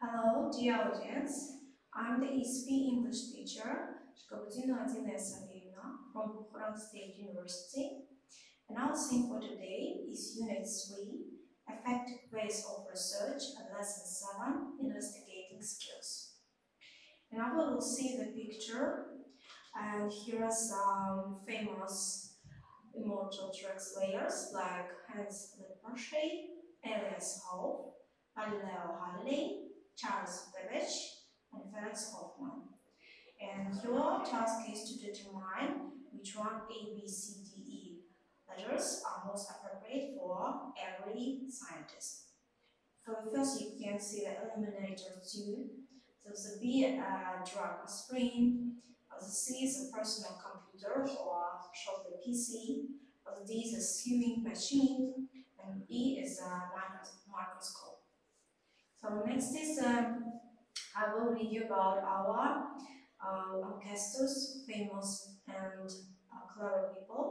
Hello, dear audience. I'm the ESP English teacher, Shigabutdinova Dina from Bukhara State University, and our theme for today is Unit 3, Effective Ways of Research, and Lesson 7, Investigating Skills. And I will see the picture, and here are some famous immortal translators like Hans Lippershey, Elias Howe, Galileo Galilei, Charles Babbage, and Felix Hoffman. And your task is to determine which one A, B, C, D, E letters are most appropriate for every scientist. For the first, you can see the eliminator 2. So the B, a drug screen. The C is a personal computer or shortly PC. The D is a sewing machine. And E is a microscope. So next is I will read you about our Augustus, famous and clever people.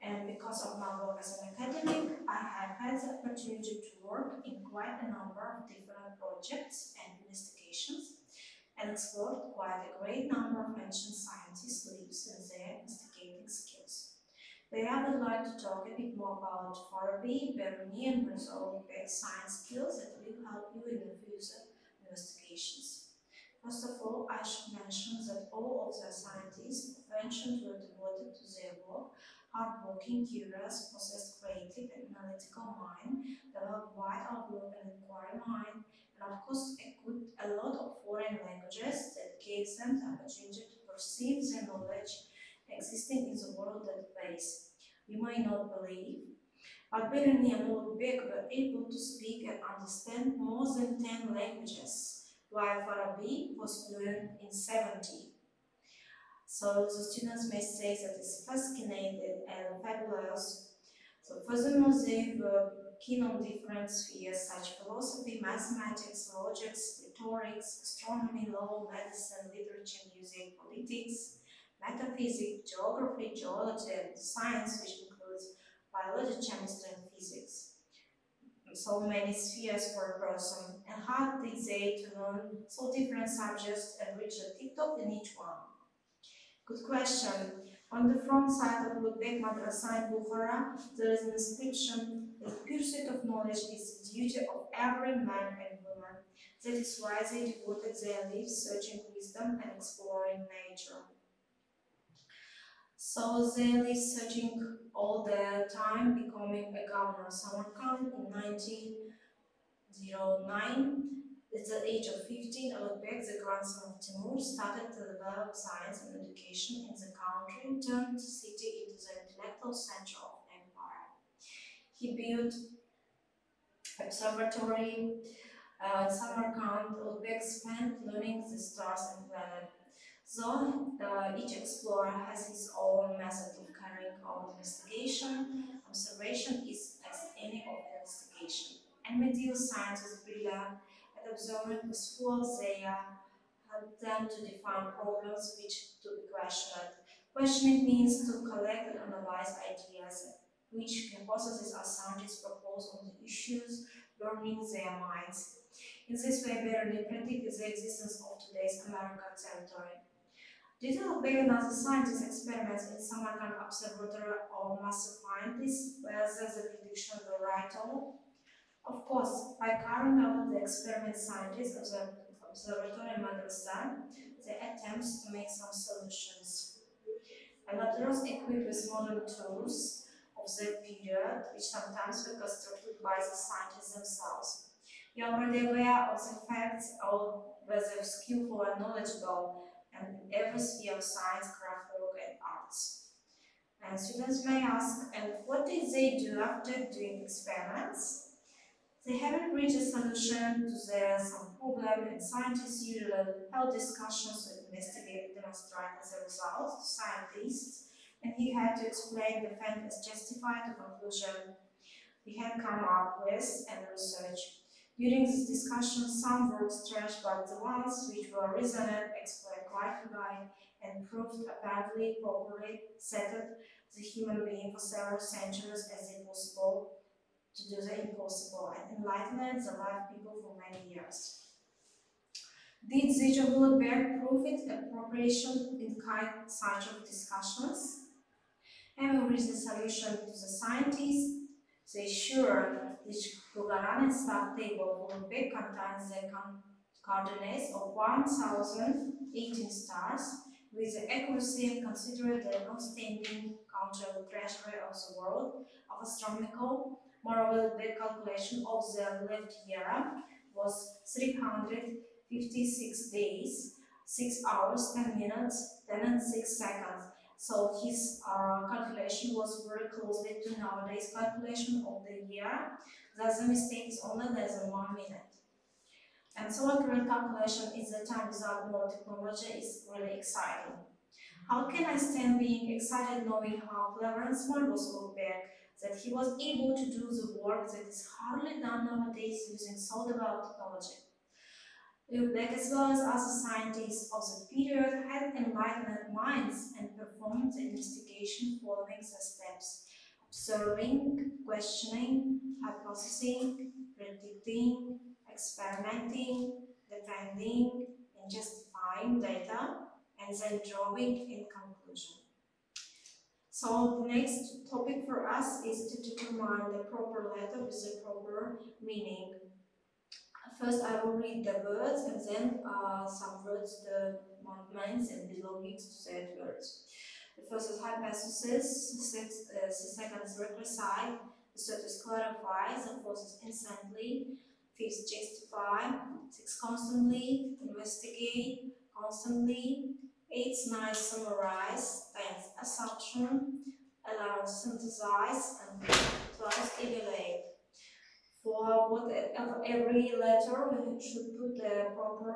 And because of my work as an academic, I have had the opportunity to work in quite a number of different projects and investigations and explored quite a great number of ancient scientists' lives and their investigating skills. Today I would like to talk a bit more about Farabi, Beruni and Brazil science skills that will help you in your future investigations. First of all, I should mention that all of the scientists mentioned were devoted to their work, hardworking, curious, possessed creative and analytical mind, developed wide outlook and inquiry mind, and of course a lot of foreign languages that gave them the opportunity to perceive their knowledge existing in the world database. You may not believe, but Beruni and Ulugh were able to speak and understand more than 10 languages, while Farabi was fluent in 70. So the students may say that it's fascinating and fabulous. So furthermore, they were keen on different spheres such philosophy, mathematics, logics, rhetorics, astronomy, law, medicine, literature, music, politics, metaphysics, geography, geology, and science, which includes biology, chemistry, and physics. So many spheres for a person, and how did they to learn so different subjects and reach a TikTok in each one? Good question. On the front side of Ludwig Madrasa in Bukhara, there is an inscription that pursuit of knowledge is the duty of every man and woman. That is why they devoted their lives searching wisdom and exploring nature. So they lived searching all the time, becoming a governor of Samarkand in 1909. At the age of 15, Ulugh, the grandson of Timur, started to develop science and education in the country and turned the city into the intellectual center of the empire. He built observatory in Samarkand. Ulugh spent learning the stars and planets. So each explorer has his own method of carrying out investigation. Observation is as any of the investigation. And medieval science is brilliant at observing with full zeal, help them to define problems which to be questioned. Questioning means to collect and analyze ideas, which hypotheses are scientists propose on the issues burning their minds. In this way, Beruni predicted the existence of today's American territory. Did Ulugh and other scientists experiments in Samarkand Observatory or massive findings, whether the prediction were right or not? Of course, by carrying out the experiment, scientists of the observatory madrasa, they attempts to make some solutions. And others equipped with modern tools of their period, which sometimes were constructed by the scientists themselves. You are already aware of the facts of whether skillful and knowledgeable and in every sphere of science, craft work, and arts. And students may ask, and what did they do after doing experiments? They haven't reached a solution to some problem, and scientists usually held discussions to investigate and demonstrate as a result to scientists, and he had to explain, defend, and justify the conclusion he had come up with and research. During this discussion, some were stretched, but the ones which were reasoned, explained, clarified, and proved apparently properly settled the human being for several centuries as impossible to do the impossible and enlightened the life people for many years. Did Xorijiy profit appropriation in such of discussions? Having reached the solution to the scientists, they sure which Bulgarian star table will be contains the coordinates of 1018 stars with the accuracy considered the outstanding cultural treasure of the world of astronomical. Moreover, the calculation of the left year was 356 days, 6 hours, 10 minutes, 10 and 6 seconds. So his calculation was very closely to nowadays calculation of the year. Thus the mistake is only less than 1 minute. And so accurate calculation is the time without more technology is really exciting. How can I stand being excited knowing how clever and smart was Ulrich, that he was able to do the work that is hardly done nowadays using so developed technology? Ulrich, as well as other scientists of the period, had enlightened minds and performed the investigation following the steps: observing, questioning, hypothesizing, predicting, experimenting, defending, and justifying data, and then drawing in conclusion. So the next topic for us is to determine the proper letter with the proper meaning. First, I will read the words and then some words, the movements and belongings to that words. The first is hypothesis, the second is requisite, the third is clarify, the fourth is instantly, fifth justify, sixth constantly, investigate, constantly, eighth night summarize, tenth assumption, 11th synthesize, and 12th evaluate. For every letter, we should put the proper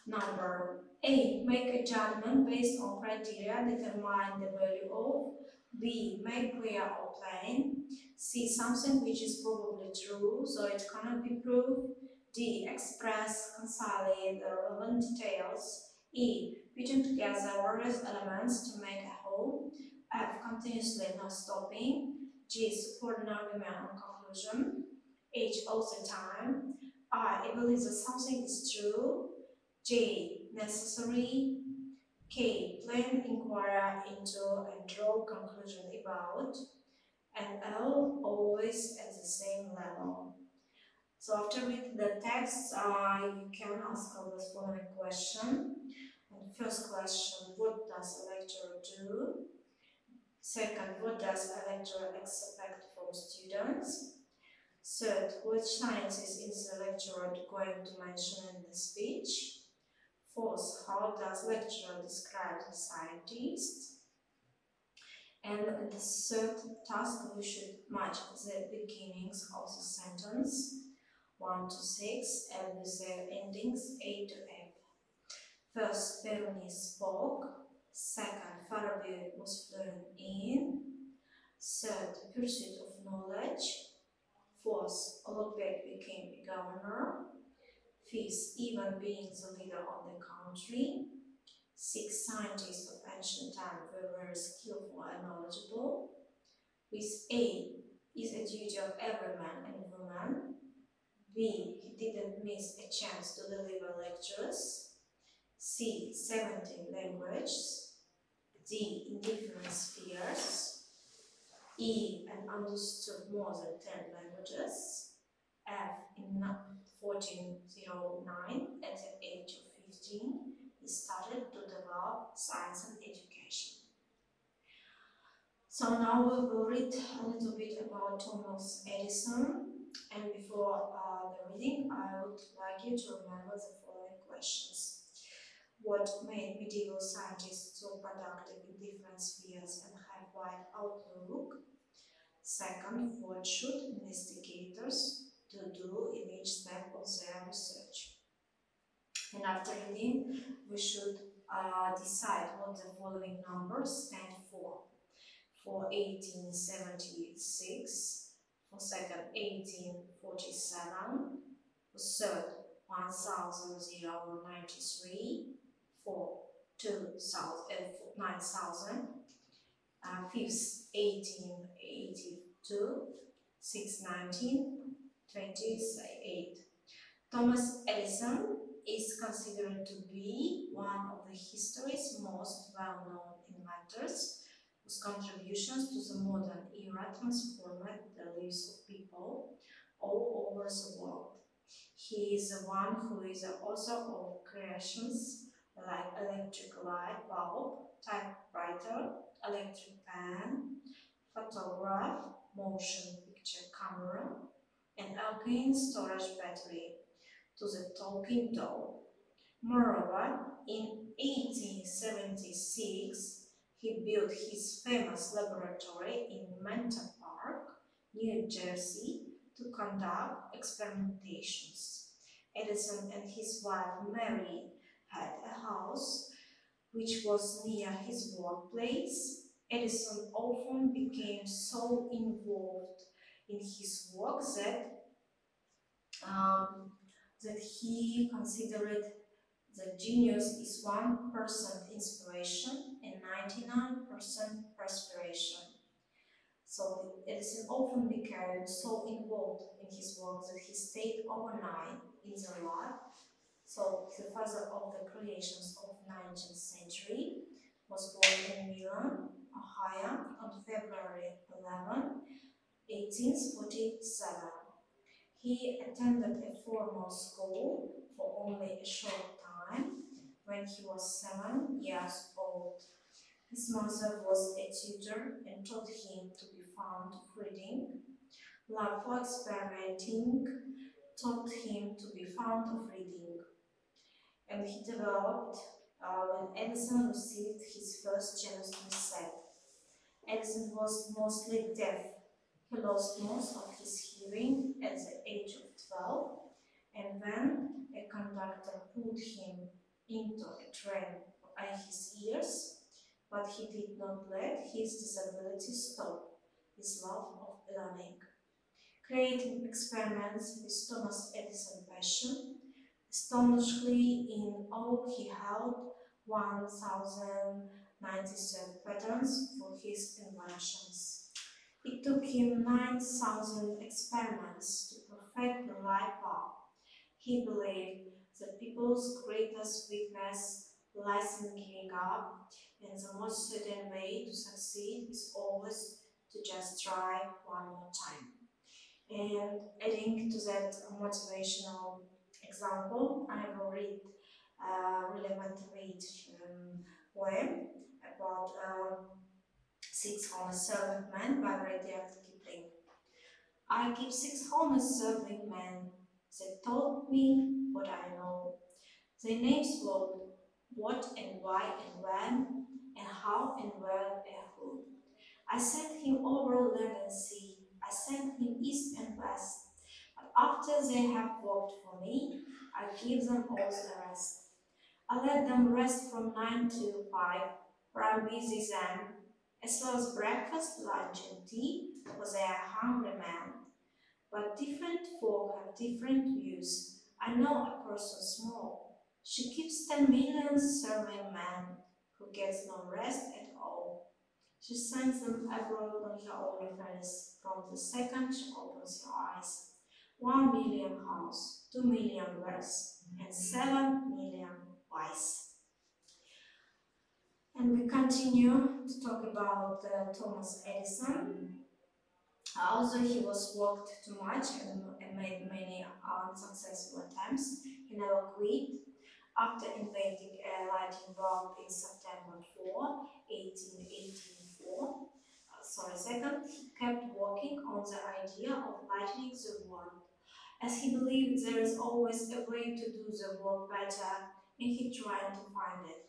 number. A. Make a judgment based on criteria, determine the value of. B. Make clear or plain. C. Something which is probably true, so it cannot be proved. D. Express concisely the relevant details. E. Putting together various elements to make a whole. F. Continuously not stopping. G. Support an argument or conclusion. H. All the time. I. Believe that something is true. J. Necessary. K. Plan, inquire into, and draw conclusion about. And L. Always at the same level. So after reading the text, you can ask the following question. And first question, what does a lecturer do? Second, what does a lecturer expect from students? Third, which sciences is the lecturer going to mention in the speech? Fourth, how does lecturer describe the scientist? And the third task, we should match the beginnings of the sentence 1 to 6 and with their endings A to F. First, Bernie spoke. Second, Farabi was fluent in. Third, pursuit of knowledge. Fourth, Olopek became a governor. Fifth, Ivan being the leader of the country. Six, scientists of ancient time were very skillful and knowledgeable. With A, is a duty of every man and woman. B, he didn't miss a chance to deliver lectures. C, 17 languages. D, in different spheres. E, and understood more than 10 languages. F, in 1409, at the age of 15, he started to develop science and education. So now we will read a little bit about Thomas Edison. And before the reading, I would like you to remember the following questions. What made medieval scientists so productive in different spheres and have wide outlook? Second, what should investigators to do in each step of their research? And after reading, we should decide what the following numbers stand for. For 1876, for second 1847, for third 1093, for 9000, fifth 1882, 619, 28. Thomas Edison is considered to be one of the history's most well-known inventors, whose contributions to the modern era transformed the lives of people all over the world. He is the one who is the author of creations like electric light bulb, typewriter, electric pen, photograph, motion picture camera, and alkaline storage battery to the talking doll. Moreover, in 1876, he built his famous laboratory in Mentor Park, New Jersey, to conduct experimentations. Edison and his wife Mary had a house which was near his workplace. Edison often became so involved in his work um, that he considered that genius is 1% inspiration and 99% perspiration. So Edison often became so involved in his work that he stayed overnight in the lab. So the father of the creations of 19th century was born in Milan, Ohio on February 11, 1847. He attended a formal school for only a short time when he was 7 years old. His mother was a tutor and taught him to be fond of reading. Love for experimenting taught him to be fond of reading, and he developed when Edison received his first chemistry set. Edison was mostly deaf. He lost most of his hearing at the age of 12, and when a conductor pulled him into a train by his ears, but he did not let his disability stop his love of learning. Creating experiments with Thomas Edison's passion, astonishingly in all he held 1,097 patents for his inventions. It took him 9,000 experiments to perfect the light bulb. He believed that people's greatest weakness lies in giving up, and the most certain way to succeed is always to just try one more time. And adding to that motivational example, I will read a really motivating poem about six honest serving men by Rudyard Kipling. I keep six honest serving men that taught me what I know. Their names were what and why and when and how and where and who. I sent him over land and sea. I sent him east and west. But after they have worked for me, I give them all the rest. I let them rest from 9 to 5, for I'm busy then, as well as breakfast, lunch, and tea, for they are hungry men. But different folk have different views. I know a person small. She keeps 10 million serving men who gets no rest at all. She sends them abroad on her own affairs. From the second she opens her eyes. 1 million house, 2 million worse, and 7 million wise. And we continue to talk about Thomas Edison. Although he was worked too much and made many unsuccessful attempts, he never quit. After inventing a lighting bulb in September 1884, he kept working on the idea of lightening the world, as he believed there is always a way to do the work better, and he tried to find it.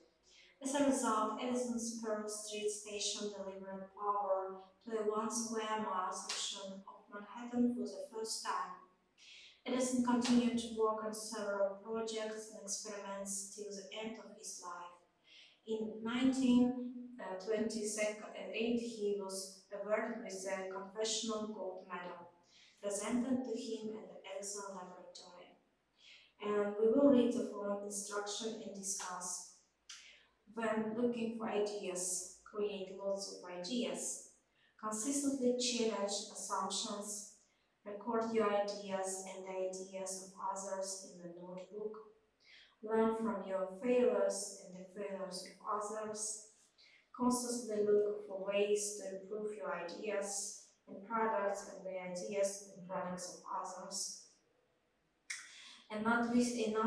As a result, Edison's Pearl Street station delivered power to a 1 square mile section of Manhattan for the first time. Edison continued to work on several projects and experiments till the end of his life. In 1928, he was awarded with the Congressional Gold Medal, presented to him at the Edison Laboratory. And we will read the following instruction and discuss. When looking for ideas, create lots of ideas. Consistently challenge assumptions. Record your ideas and the ideas of others in the notebook. Learn from your failures and the failures of others. Constantly look for ways to improve your ideas and products and the ideas and products of others. And now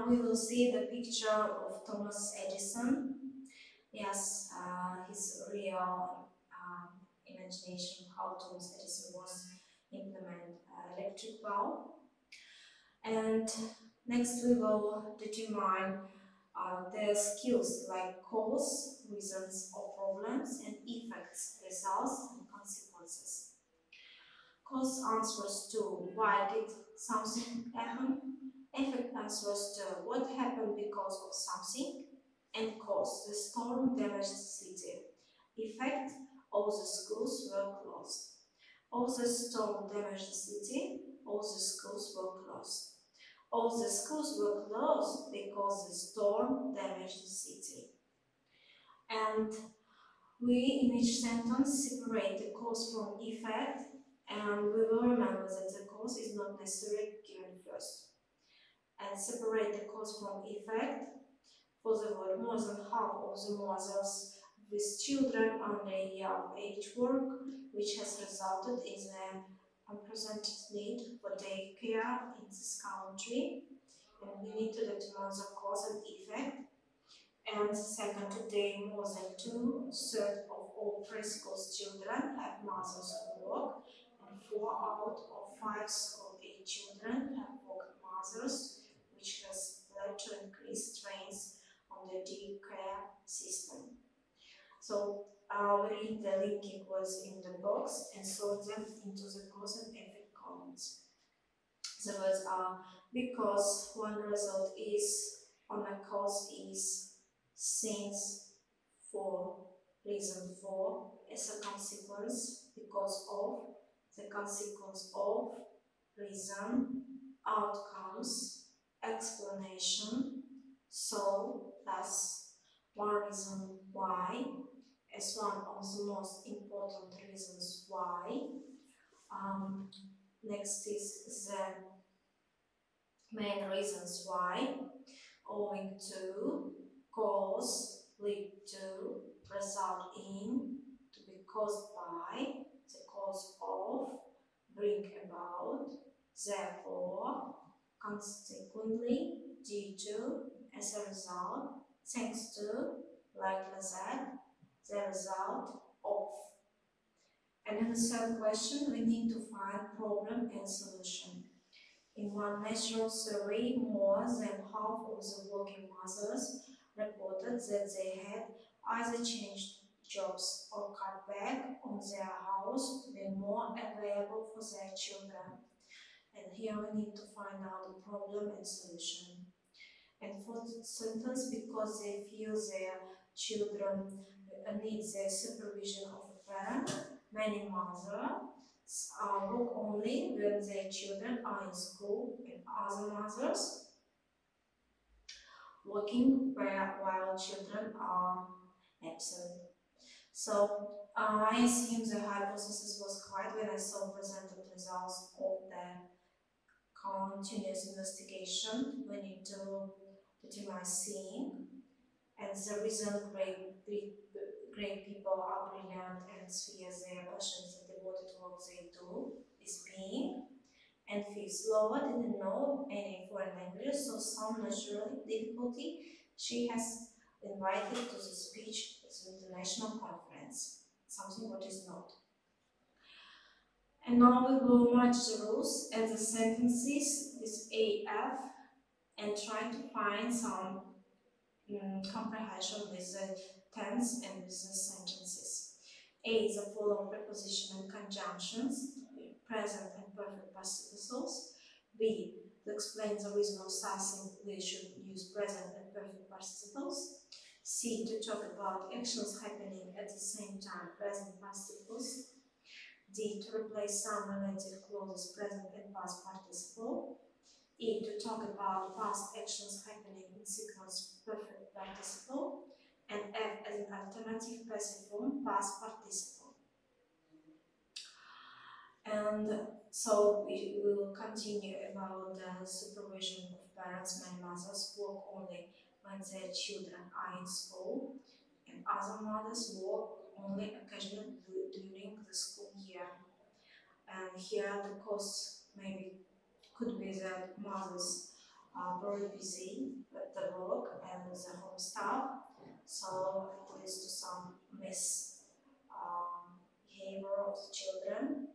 we will see the picture of Thomas Edison. Yes, his real imagination of how Thomas Edison was implement electric bulb. And next we will determine the skills like cause, reasons or problems, and effects, results and consequences. Cause answers to why did something happen? Effect answers to what happened because of something. And cause, the storm damaged the city. Effect, all the schools were closed. All the storm damaged the city, all the schools were closed. All the schools were closed because the storm damaged the city. And we, in each sentence, separate the cause from effect, and we will remember that the cause is not necessarily given first. And separate the cause from effect. For the word, more than half of the mothers with children under a year of age work, which has resulted in the unprecedented need for daycare in this country. And we need to determine the cause and effect. And second, today more than 2/3 of all preschool children have mothers who work, and 4 out of 5 school age children have working mothers, which has led to increased strains on the daycare system. So we read the linking words in the box and sort them into the cause and effect columns. The words are because one result is, on a cause is, since, for, reason for, as a consequence, because of, the consequence of, reason, outcomes, explanation, so, thus, one reason why, as one of the most important reasons why. Next is the main reasons why, owing to, cause, lead to, result in, to be caused by, the cause of, bring about, therefore, consequently, due to, as a result, thanks to, like that, the result of. And in the third question, we need to find problem and solution. In one national survey, more than half of the working mothers reported that they had either changed jobs or cut back on their house to be more available for their children. And here we need to find out the problem and solution. And fourth sentence, because they feel their children need the supervision of a parent, many mothers work only when their children are in school, and other mothers working while children are absent. So I assume the hypothesis was correct when I saw presented results of the continuous investigation. We need to determine seeing, and the reason great people are brilliant and sphere their passions and devoted to what they do is being. And fifth, Lola didn't know any foreign languages, so some natural difficulty. She has invited to the speech at the international conference, something what is not. And now we will match the rules and the sentences with AF and try to find some comprehension with the tense and with the sentences. A, the following preposition and conjunctions, present and perfect participles. B, to explain the reason of something, we should use present and perfect participles. C, to talk about actions happening at the same time, present participles. D, to replace some relative clauses, present and past participle. E, to talk about past actions happening in sequence, perfect participle. And F, as an alternative passive form, past participle. And so we will continue about the supervision of parents and mothers work only when their children are in school, and other mothers work only occasionally during the school year. And here the cause maybe could be that mothers are very busy with the work and with the home stuff, so it leads to some misbehavior of the children.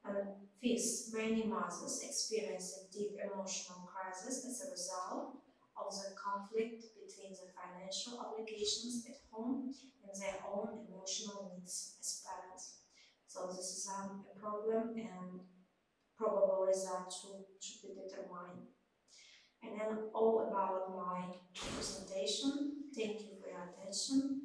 And fifth, many mothers experience a deep emotional crisis as a result of the conflict between the financial obligations at home and their own emotional needs as parents. So this is a problem, and probable results should be determined. And then all about my presentation. Thank you for your attention.